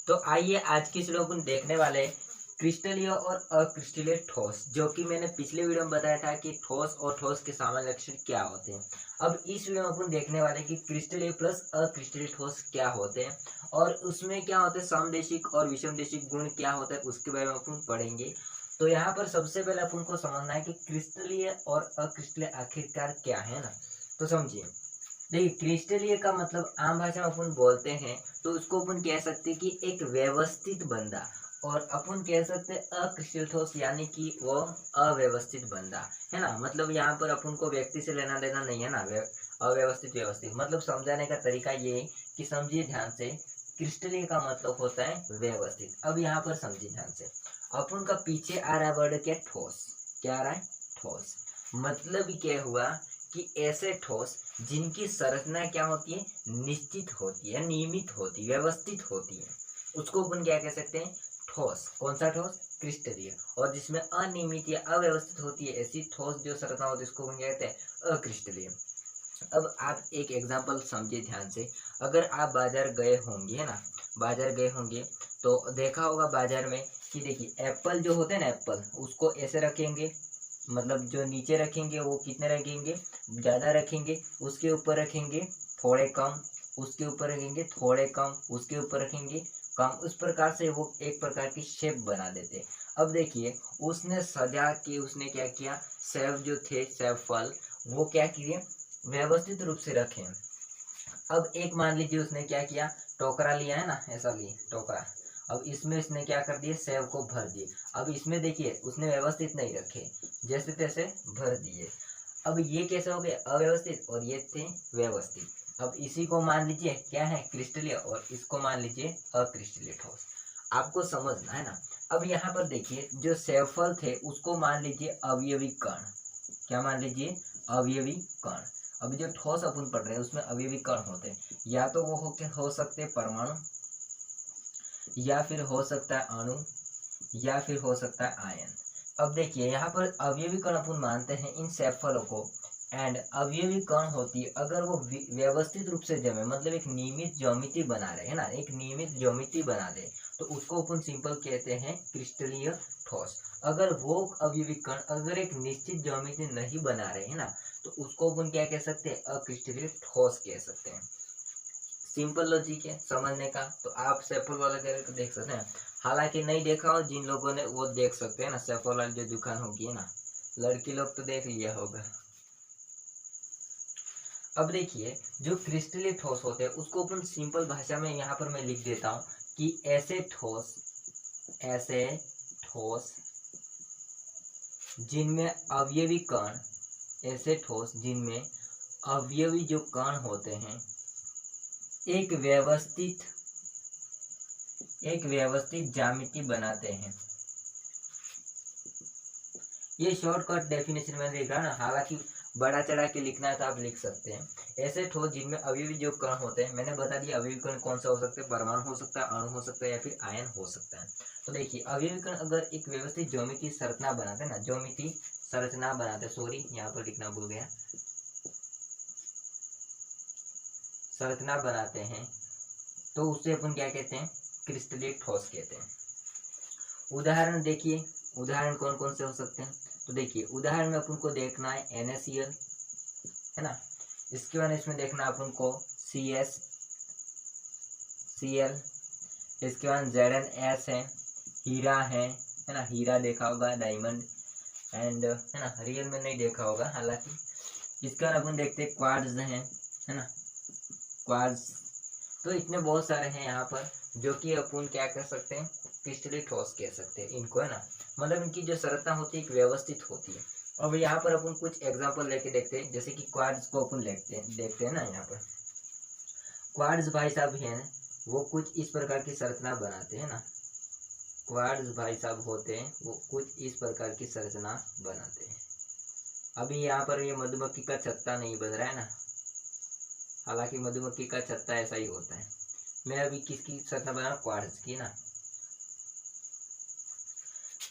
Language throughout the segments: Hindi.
तो आइए आज की इस वीडियो में अपन देखने वाले हैं क्रिस्टलीय और अक्रिस्टलीय ठोस, जो कि मैंने पिछले वीडियो में बताया था कि ठोस और ठोस के सामान्य लक्षण क्या होते हैं। अब इस वीडियो में अपन देखने वाले हैं कि क्रिस्टलीय प्लस अक्रिस्टलीय ठोस क्या होते हैं और उसमें क्या होते हैं, समदेशिक और विषमदेशिक गुण क्या होता है उसके बारे में अपन पढ़ेंगे। तो यहाँ पर सबसे पहले अपन को समझना है कि क्रिस्टलीय और अक्रिस्टलीय आखिरकार क्या है ना। तो समझिए, देखिए क्रिस्टलीय का मतलब आम भाषा में अपन बोलते हैं तो उसको अपन कह सकते हैं कि एक व्यवस्थित बंदा, और अपन कह सकते हैं अक्रिस्टल ठोस यानी कि वो अव्यवस्थित बंदा है ना। मतलब यहाँ पर अपन को व्यक्ति से लेना देना नहीं है ना। अव्यवस्थित व्यवस्थित मतलब समझाने का तरीका ये है कि समझिए ध्यान से, क्रिस्टलीय का मतलब होता है व्यवस्थित। अब यहाँ पर समझिए ध्यान से, अपन का पीछे आ रहा है वर्ड क्या, ठोस। क्या आ रहा है, ठोस। मतलब क्या हुआ कि ऐसे ठोस जिनकी संरचना क्या होती है, निश्चित होती है, नियमित होती है, व्यवस्थित होती है, उसको अपन क्या कह सकते हैं, ठोस। कौन सा ठोस, क्रिस्टलीय। और जिसमें अनियमित या अव्यवस्थित होती है ऐसी ठोस जो संरचना होती है उसको अपन क्या कहते हैं, अक्रिस्टलीय। अब आप एक एग्जांपल समझिए ध्यान से। अगर आप बाजार गए होंगे है ना, बाजार गए होंगे तो देखा होगा बाजार में कि देखिए एप्पल जो होते हैं ना, एप्पल उसको ऐसे रखेंगे, मतलब जो नीचे रखेंगे वो कितने रखेंगे, ज़्यादा रखेंगे, उसके ऊपर रखेंगे थोड़े कम, उसके ऊपर रखेंगे थोड़े कम, उसके ऊपर रखेंगे कम। उस प्रकार से वो एक प्रकार की शेप बना देते। अब देखिए उसने सजा के उसने क्या किया, सेब जो थे, सेब फल, वो क्या किए, व्यवस्थित रूप से रखे। अब एक मान लीजिए उसने क्या किया, टोकरा लिया है ना, ऐसा लिए टोकरा। अब इसमें इसने क्या कर दिए, सेब को भर दिए। अब इसमें देखिए उसने व्यवस्थित नहीं रखे, जैसे तैसे भर दिए। अब ये कैसे हो गए, अव्यवस्थित, और ये थे व्यवस्थित। अब इसी को मान लीजिए क्या है, क्रिस्टलीय, और इसको मान लीजिए अक्रिस्टलीय ठोस। आपको समझना है ना। अब यहाँ पर देखिए जो सेवफल थे उसको मान लीजिए अवयवी कण। क्या मान लीजिए, अवयवी कण। अभी जो ठोस अपन पढ़ रहे हैं उसमें अवयवी कण होते हैं, या तो वो हो सकते हैं परमाणु, या फिर हो सकता है अणु, या फिर हो सकता है आयन। अब देखिए यहाँ पर अवयवी कण अपन मानते हैं इन सेफलों को। एंड अवयवी कण होती है अगर वो व्यवस्थित रूप से जमे, मतलब एक नियमित ज्योमिति बना रहे है ना, एक नियमित ज्योमिति बना दे, तो उसको अपन सिंपल कहते हैं क्रिस्टलीय ठोस। अगर वो अवयवी कण अगर एक निश्चित ज्योमिति नहीं बना रहे है ना, तो उसको अपन क्या कह सकते हैं, अक्रिस्टलीय ठोस कह सकते हैं। सिंपल लॉजिक है समझने का। तो आप सेफल वाला कैरेक्टर देख सकते हैं, हालांकि नहीं देखा हो जिन लोगों ने वो देख सकते हैं ना, सेफल वाली जो दुकान होगी है ना, लड़की लोग तो देख लिया होगा। अब देखिए जो क्रिस्टलीय ठोस होते हैं उसको अपन सिंपल भाषा में यहाँ पर मैं लिख देता हूँ कि ऐसे ठोस जिनमें अवयवी कण, ऐसे ठोस जिनमें अवयवी जो कण होते हैं एक व्यवस्थित ज्यामिति बनाते हैं। ये शॉर्टकट डेफिनेशन में लिख रहा है ना, हालांकि बड़ा चढ़ा के लिखना है तो आप लिख सकते हैं। ऐसे ठोस जिनमें अवयवी जो कण होते हैं, मैंने बता दिया अवयवी कण कौन सा हो सकता है, परमाणु हो सकता है, अणु हो सकता है, या फिर आयन हो सकता है। तो देखिए अवयवी कण अगर एक व्यवस्थित ज्योमिति संरचना बनाते हैं ना, ज्योमिति संरचना बनाते, सॉरी यहाँ पर लिखना भूल गया, संरचना बनाते हैं, तो उसे अपन क्या कहते हैं, क्रिस्टलीय ठोस कहते हैं। उदाहरण देखिए, उदाहरण कौन कौन से हो सकते हैं। तो देखिए उदाहरण में अपन को देखना है NaCl है ना, इसके बाद इसमें देखना अपन को CsCl, इसके बाद ZnS है, हीरा है ना, हीरा देखा होगा, डायमंड एंड है ना, रियल में नहीं देखा होगा हालांकि। इसके बाद अपन देखते हैं क्वार्ट्ज है ना, क्वार्ट्ज। तो इतने बहुत सारे हैं यहाँ पर जो कि अपन क्या कर सकते हैं, क्रिस्टलीय ठोस कह सकते हैं इनको है ना। मतलब इनकी जो संरचना होती है एक व्यवस्थित होती है। अब यहाँ पर अपन कुछ एग्जांपल लेके देखते हैं, जैसे कि क्वार्ट्ज को अपन देखते हैं ना। यहाँ पर क्वार्ट्ज भाई साहब है ना, वो कुछ इस प्रकार की संरचना बनाते हैं ना। क्वार्ट्ज भाई साहब होते हैं वो कुछ इस प्रकार की संरचना बनाते हैं। अभी यहाँ पर ये मधुमक्खी का छत्ता नहीं बन रहा है ना, हालांकि मधुमक्खी का छत्ता ऐसा ही होता है। मैं अभी किसकी संरचना बना रहा हूँ, क्वार्ट्ज की ना।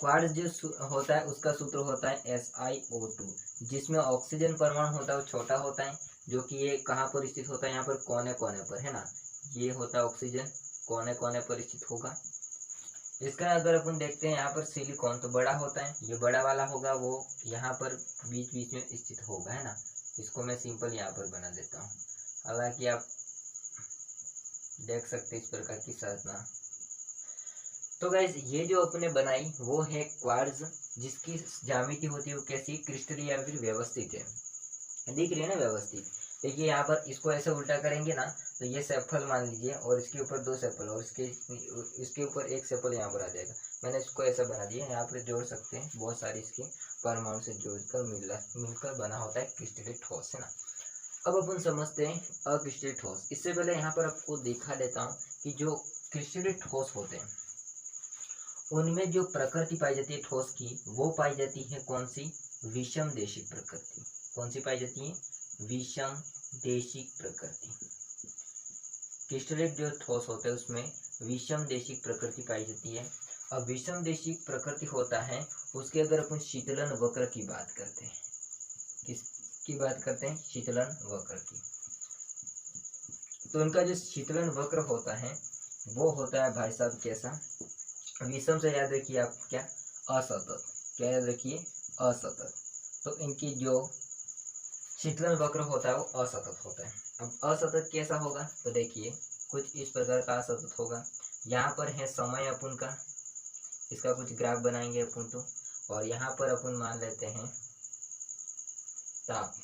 क्वार्ट्ज जो होता है उसका सूत्र होता है SiO2, जिसमें ऑक्सीजन परमाणु होता है वो छोटा होता है, जो कि ये कहाँ पर स्थित होता है, यहाँ पर कोने कोने पर है ना। ये होता है ऑक्सीजन, कोने कोने पर स्थित होगा। इसका अगर अपन देखते हैं यहाँ पर सिलिकॉन तो बड़ा होता है, ये बड़ा वाला होगा, वो यहाँ पर बीच बीच में स्थित होगा, है ना। इसको मैं सिंपल यहाँ पर बना देता हूँ। हालांकि आप देख सकते हैं इस प्रकार की संरचना। तो गाइस ये जो अपने बनाई वो है क्वार्ट्ज, जिसकी ज्यामिति होती है वो कैसी, क्रिस्टलीय या फिर व्यवस्थित है। दिख रही है ना व्यवस्थित। देखिए यहाँ पर इसको ऐसे उल्टा करेंगे ना तो ये सेफल मान लीजिए, और इसके ऊपर 2 सेफल, और इसके ऊपर 1 सेफल यहाँ पर आ जाएगा। मैंने इसको ऐसा बना दिया, यहाँ पर जोड़ सकते हैं, बहुत सारी इसके परमाणु से जोड़कर मिलकर बना होता है क्रिस्टलीय ठोस, है ना। अब अपन समझते हैं अक्रिस्टलीय ठोस। इससे पहले यहाँ पर आपको दिखा देता हूँ कि जो क्रिस्टलीय ठोस होते हैं उनमें जो प्रकृति पाई जाती है ठोस की, वो पाई जाती है कौन सी, विषम देशिक प्रकृति। कौन सी पाई जाती है, विषम देशिक प्रकृति। क्रिस्टलेट जो ठोस होते हैं उसमें विषम देशिक प्रकृति पाई जाती है। अब विषम देशिक प्रकृति होता है उसके अगर अपन शीतलन वक्र की बात करते हैं, किसकी बात करते हैं, शीतलन वक्र की, तो उनका जो शीतलन वक्र होता है वो होता है भाई साहब कैसा, विषम से याद रखिए आप क्या, असतत। क्या याद रखिए, असतत। तो इनकी जो शीतलन वक्र होता है वो असतत होता है। अब असतत कैसा होगा, तो देखिए कुछ इस प्रकार का असतत होगा। यहाँ पर है समय अपन का, इसका कुछ ग्राफ बनाएंगे अपन तो, और यहाँ पर अपन मान लेते हैं ताप,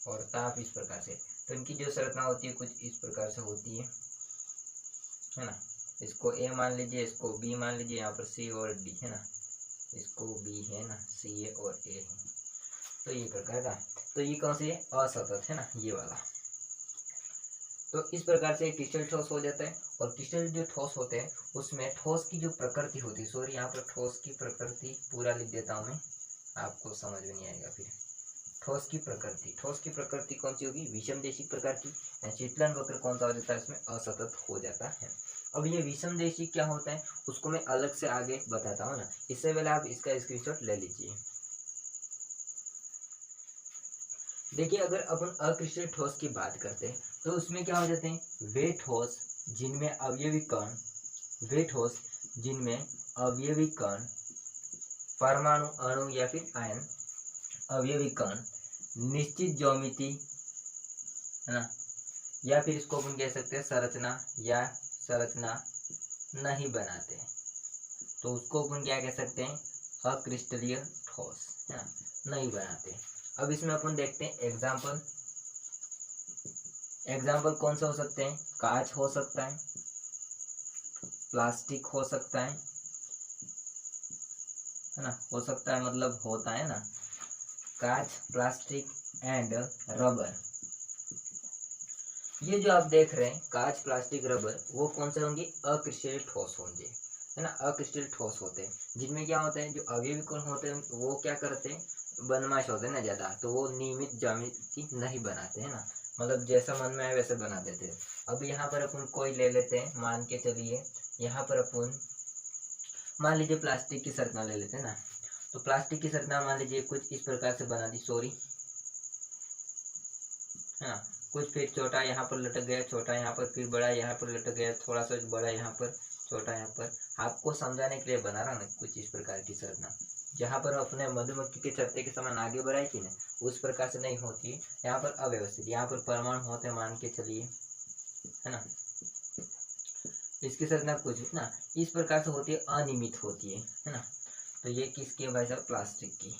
और ताप इस प्रकार से। तो इनकी जो संरचना होती है कुछ इस प्रकार से होती है ना। इसको ए मान लीजिए, इसको बी मान लीजिए, यहाँ पर सी और डी है ना, इसको बी है ना, सी है और ए है, तो ये प्रकार का। तो ये कौन सी है, असतत है ना, ये वाला। तो इस प्रकार से क्रिस्टल ठोस हो जाता है। और क्रिस्टल जो ठोस होते हैं उसमें ठोस की जो प्रकृति होती है, सॉरी यहाँ पर ठोस की प्रकृति पूरा लिख देता हूँ मैं, आपको समझ में नहीं आएगा फिर। ठोस की प्रकृति, ठोस की प्रकृति कौन सी होगी, विषम देशिक प्रकार की। शीतलन वक्र कौन सा हो जाता है, इसमें असतत हो जाता है। अब ये विषम देशिक क्या होता है उसको मैं अलग से आगे बताता हूँ ना, इससे पहले आप इसका स्क्रीनशॉट ले लीजिए। देखिए अगर अपन अक्रिस्टलीय ठोस की बात करते हैं तो उसमें क्या हो जाते हैं, वे ठोस जिनमें अवयवी कण, वे ठोस जिनमें अवयवी कण, परमाणु, अणु या फिर आयन, अवयवी कण निश्चित ज्यामिति, है ना, या फिर इसको अपन कह सकते हैं संरचना, या संरचना नहीं बनाते, तो उसको अपन क्या कह सकते हैं, अक्रिस्टलीय ठोस, है ना, नहीं बनाते। अब इसमें अपन देखते हैं एग्जाम्पल। एग्जाम्पल कौन सा हो सकते हैं, कांच हो सकता है, प्लास्टिक हो सकता है ना, हो सकता है मतलब होता है ना, कांच, प्लास्टिक एंड रबर। ये जो आप देख रहे हैं कांच, प्लास्टिक, रबर, वो कौन से होंगे, अक्रिस्टलीय ठोस होंगे, है ना, अक्रिस्टलीय ठोस होते हैं। जिनमें क्या होता है, जो अवयवी कण होते हैं वो क्या करते हैं, बदमाश होते हैं ना ज्यादा, तो वो नियमित ज्यामिति नहीं बनाते हैं ना, मतलब जैसा मन में आए वैसे बना देते हैं। अब यहाँ पर अपन कोई ले लेते हैं, मान के चलिए यहाँ पर अपन मान लीजिए प्लास्टिक की संरचना ले लेते हैं ना, तो प्लास्टिक की संरचना मान लीजिए कुछ इस प्रकार से बना दी, सॉरी, है ना, कुछ फिर छोटा यहाँ पर लटक गया, छोटा यहाँ पर, फिर बड़ा यहाँ पर लटक गया, थोड़ा सा बड़ा यहाँ पर, छोटा यहाँ पर। आपको समझाने के लिए बना रहा ना कुछ इस प्रकार की संरचना, जहाँ पर अपने मधुमक्खी के छत्ते के समान आगे बढ़ाई थी ना, उस प्रकार से नहीं होती है। यहाँ पर अव्यवस्थित, यहाँ पर परमाणु होते हैं मान के चलिए, है ना, इसकी संरचना कुछ ना इस प्रकार से होती है, अनियमित होती है ना। तो ये किसकी है भाई साहब, प्लास्टिक की।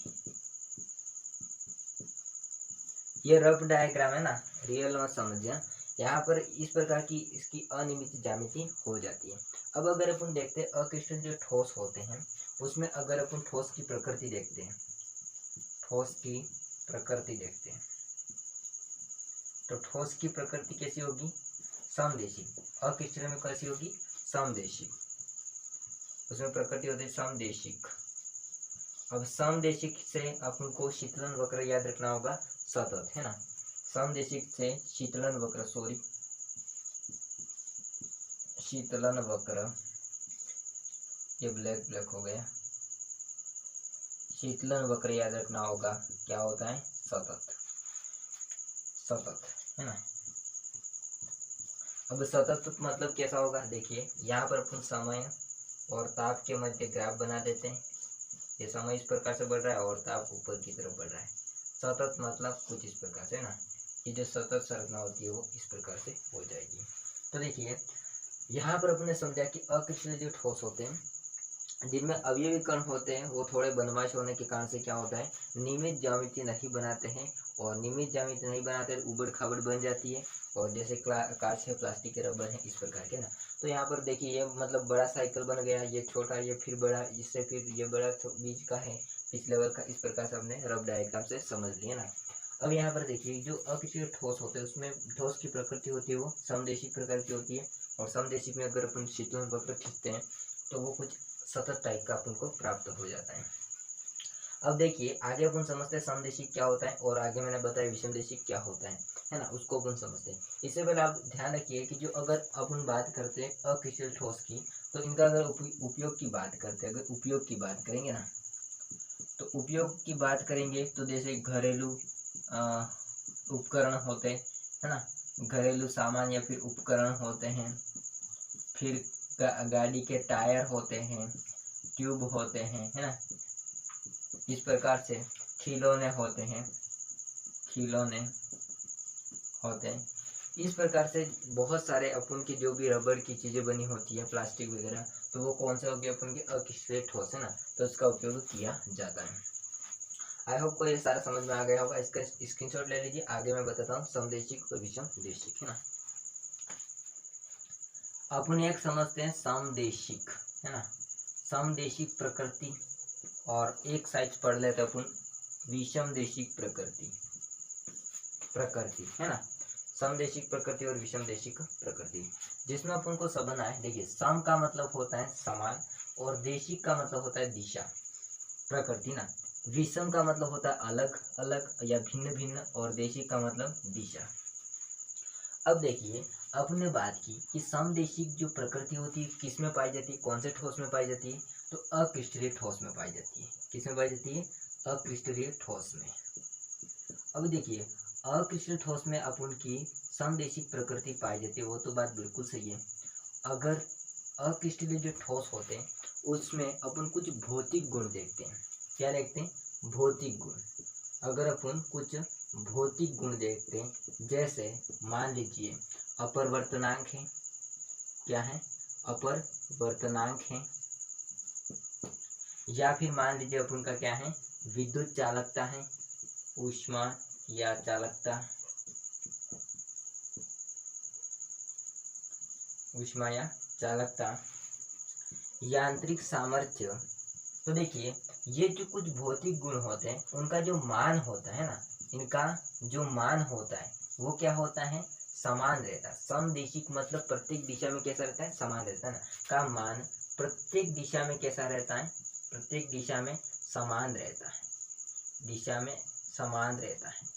ये रफ डायग्राम है ना, रियल मत समझिए। यहाँ पर इस प्रकार की इसकी अनियमित ज्यामिति हो जाती है। अब अगर अपन देखते हैं अक्रिस्टलीय जो ठोस होते हैं उसमें अगर अपन ठोस की प्रकृति देखते हैं, ठोस की प्रकृति देखते हैं, तो ठोस की प्रकृति कैसी होगी, समदेशिक। अक्रिस्टलीय में कैसी होगी, समदेशिक, उसमें प्रकृति होती है समदेशिक। अब समदेशिक से अपन को शीतलन वक्र याद रखना होगा, सतत, है ना, समदेशिक से शीतलन वक्र, सॉरी, शीतलन वक्र, ये ब्लैक ब्लैक हो गया, शीतलन वक्र याद रखना होगा क्या होता है, सतत, सतत, है ना। अब सतत मतलब कैसा होगा, देखिए यहाँ पर अपन समय और ताप के मध्य ग्राफ बना देते हैं। ये समय इस प्रकार से बढ़ रहा है और ताप ऊपर की तरफ बढ़ रहा है। सतत मतलब कुछ इस प्रकार से ना, ये जो सतत संरचना होती है वो इस प्रकार से हो जाएगी। तो देखिए यहाँ पर अपने समझा कि अक्रिस्टलीय जो ठोस होते हैं जिनमें अवयवी कण होते हैं वो थोड़े बदमाश होने के कारण से क्या होता है, नियमित ज्यामिति नहीं बनाते हैं, और नियमित ज्यामिति नहीं बनाते उबड़ खाबड़ बन जाती है, और जैसे कांच है, प्लास्टिक के, रबर है, इस प्रकार के ना। तो यहाँ पर देखिए ये मतलब बड़ा साइकिल बन गया, ये छोटा, ये फिर बड़ा, इससे फिर ये बड़ा बीच का है, इस लेवल का, इस प्रकार से हमने रफ डायग्राम से समझ लिया ना। अब यहाँ पर देखिए जो अकिसी ठोस होते हैं उसमें ठोस की प्रकृति होती है वो समदेशिक प्रकार की होती है, और समदेशिक में अगर अपन शीतलन वक्र खींचते हैं तो वो कुछ सतत टाइप का अपन को प्राप्त हो जाता है। अब देखिए आगे अपन समझते हैं समदेशिक क्या होता है, और आगे मैंने बताया विषमदेशिक क्या होता है ना, उसको अपन समझते हैं। इससे पहले आप ध्यान रखिए कि जो अगर अपन बात करते हैं अक्रिस्टल ठोस की, तो इनका अगर उपयोग की बात करते हैं, अगर उपयोग की बात करेंगे ना, तो उपयोग की बात करेंगे तो जैसे घरेलू उपकरण होते हैं, है ना, घरेलू सामान या फिर उपकरण होते हैं, फिर गाड़ी के टायर होते हैं, ट्यूब होते हैं, है ना, इस प्रकार से खिलौने होते हैं, खिलौने होते हैं, इस प्रकार से बहुत सारे अपन की जो भी रबड़ की चीजें बनी होती है, प्लास्टिक वगैरह, तो वो कौन सा हो गया अपन के अक्रिस्टलीय ठोस है ना, तो उसका उपयोग किया जाता है। आई होप को ये सारा समझ में आ गया होगा, इसका स्क्रीनशॉट ले लीजिए। आगे मैं बताता हूँ समदेशिक और विषमदेशिक, है ना। अपन एक समझते हैं समदेशिक, है ना, समदेशिक प्रकृति, और एक साइड पढ़ लेते हैं अपन विषमदेशिक प्रकृति, है ना, समदेशिक प्रकृति और विषमदेशिक प्रकृति, जिसमें अपन को समझना है। देखिए सम का मतलब होता है समान, और देशिक का मतलब होता है दिशा, प्रकृति ना। विषम का मतलब होता है अलग अलग या भिन्न भिन्न, और देशिक का मतलब दिशा। अब देखिए आपने बात की कि समदेशिक जो प्रकृति होती है किस में पाई जाती है, कौन से ठोस में पाई जाती है, तो अक्रिस्टलीय ठोस में पाई जाती है। किस में पाई जाती है, अक्रिस्टलीय ठोस में। अब देखिए अक्रिस्टलीय ठोस में अपन की समदेशिक प्रकृति पाई जाती है, वो तो बात बिल्कुल सही है। अगर अक्रिस्टलीय जो ठोस होते हैं उसमें अपन कुछ भौतिक गुण देखते हैं। क्या देखते हैं, भौतिक गुण। अगर अपन कुछ भौतिक गुण देखते हैं, जैसे मान लीजिए अपरिवर्तनांक है, क्या है, अपरिवर्तनांक है, या फिर मान लीजिए अपन का क्या है, विद्युत चालकता है, ऊष्मा या चालकता, ऊष्मा या चालकता, यांत्रिक सामर्थ्य। तो देखिए ये जो कुछ भौतिक गुण होते हैं उनका जो मान होता है ना, इनका जो मान होता है वो क्या होता है, समान रहता है। समदेशिक मतलब प्रत्येक दिशा में कैसा रहता है, समान रहता है ना, का मान प्रत्येक दिशा में कैसा रहता है, प्रत्येक दिशा में समान रहता है, दिशा में समान रहता है,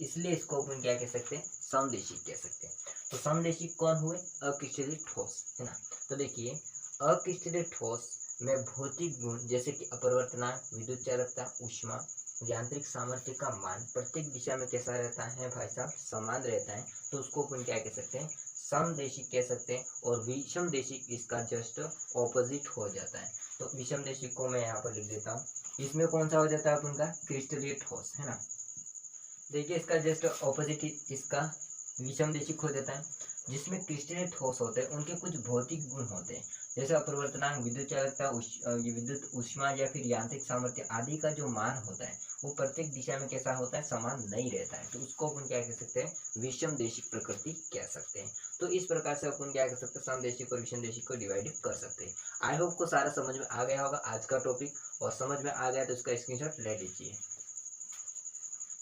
इसलिए इसको अपन क्या कह सकते हैं, समदेशिक कह सकते हैं। तो समदेशिक कौन हुए, अक्रिस्टलीय ठोस, है ना। तो देखिए अक्रिस्टलीय ठोस में भौतिक गुण जैसे कि अपरिवर्तनांक, विद्युत चालकता, ऊष्मा, यांत्रिक सामर्थ्य का मान प्रत्येक दिशा में कैसा रहता है भाई साहब, समान रहता है, तो उसको अपन क्या कह सकते हैं, समदेशिक कह सकते हैं। और विषमदेशिक इसका जस्ट ऑपोजिट हो जाता है। तो विषमदेशिक को मैं यहाँ पर लिख देता हूँ, इसमें कौन सा हो जाता है अपन का, क्रिस्टलीय ठोस, है ना। देखिए इसका जस्ट ऑपोजिट इसका विषमदेशिक हो जाता है, जिसमें क्रिस्टलीय ठोस होते हैं उनके कुछ भौतिक गुण होते हैं, जैसे अपरिवर्तनांक, विद्युत चालकता, विद्युत ऊष्मा या फिर यांत्रिक सामर्थ्य आदि का जो मान होता है वो प्रत्येक दिशा में कैसा होता है, समान नहीं रहता है, तो उसको अपन क्या कह सकते हैं, विषमदेशिक प्रकृति कह सकते हैं। तो इस प्रकार से अपन क्या कह सकते हैं, समदेशिक और विषमदेशिक को डिवाइड कर सकते हैं। आई होप को सारा समझ में आ गया होगा आज का टॉपिक, और समझ में आ गया तो उसका स्क्रीनशॉट ले लीजिए।